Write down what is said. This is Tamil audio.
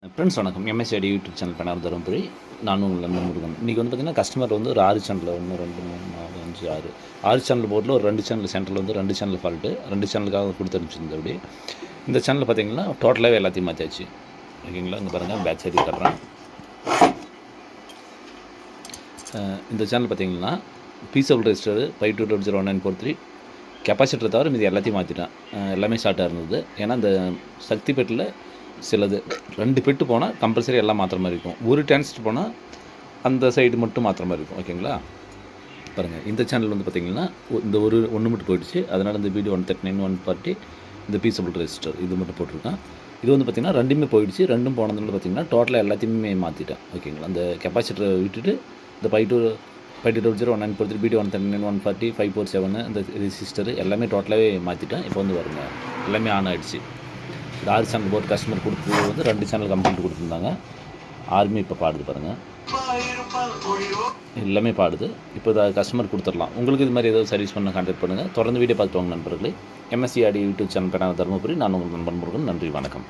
ஃப்ரெண்ட்ஸ் வணக்கம். எம்எஸ்சிஐடி யூடியூப் சேனல் பண்ணார் தருமபுரி. நான் உங்கள் நண்பன் முருகன். இன்றைக்கி வந்து பார்த்திங்கன்னா கஸ்டமர் வந்து ஒரு 6 சேனலில் 1 2 3 4 5 6 6 சேனல் போர்டில் ஒரு 2 சேனல் சென்டரில் வந்து 2 சேனல் ஃபால்ட்டு 2 சேனலுக்காக கொடுத்து அனுப்பிச்சிருந்தது. அப்படி இந்த சேனலில் பார்த்திங்கன்னா டோட்டலாகவே எல்லாத்தையும் மாற்றியாச்சு. ஓகேங்களா, இங்கே பாருங்கள் பேக் சைடு கட்டுறேன். இந்த சேனல் பார்த்திங்கன்னா பீசபிள் ரெஜிஸ்டர் 52001943 கெப்பாசிட்டரை தவிர மீது எல்லாத்தையும் மாற்றிட்டேன். எல்லாமே ஷார்ட்டாக இருந்தது. ஏன்னா இந்த சக்தி பெட்டில் சிலது 2 பெட்டு போனால் கம்பல்சரி எல்லாம் மாற்றுற மாதிரி இருக்கும். ஒரு டிரான்சிஸ்டர் போனால் அந்த சைடு மட்டும் மாற்றுற மாதிரி இருக்கும். ஓகேங்களா, பாருங்கள் இந்த சேனல் வந்து பார்த்திங்கன்னா இந்த ஒன்று மட்டும் போயிடுச்சு. அதனால் இந்த வீடியோ 139 140 இந்த பீசபிள் ரெஜிஸ்டர் இது மட்டும் போட்டிருக்கேன். இது வந்து பார்த்திங்கன்னா ரெண்டுமே போயிடுச்சு. ரெண்டும் போனதுனால பார்த்திங்கன்னா டோட்டலாக எல்லாத்தையுமே மாற்றிட்டேன். ஓகேங்களா, அந்த கெப்பாசிட்டரை விட்டுட்டு இந்த 52001943 வீடியோ 139 140 547 இந்த ரெஜிஸ்டர் எல்லாமே டோட்டலாகவே மாற்றிட்டேன். இப்போ வந்து வருங்க எல்லாமே ஆன் ஆகிடுச்சு. இந்த 6 சேனல் போட்டு கஸ்டமர் கொடுத்தது வந்து 2 சேனல் கம்ப்ளீட் கொடுத்துருந்தாங்க. ஆர்மி இப்போ பாடுது பாருங்கள், எல்லாமே பாடுது. இப்போ இதை கஸ்டமர் கொடுத்துடலாம். உங்களுக்கு இது மாதிரி ஏதாவது சர்வீஸ் பண்ண கான்டாக்ட் பண்ணுங்கள். தொடர்ந்து வீடியோ பார்த்து வாங்க நண்பர்களே. எம்எஸ்சிஐடி யூடியூப் சேனல் பேனாக தருமபுரி. நான் உங்கள் நண்பன் முருகன். நன்றி, வணக்கம்.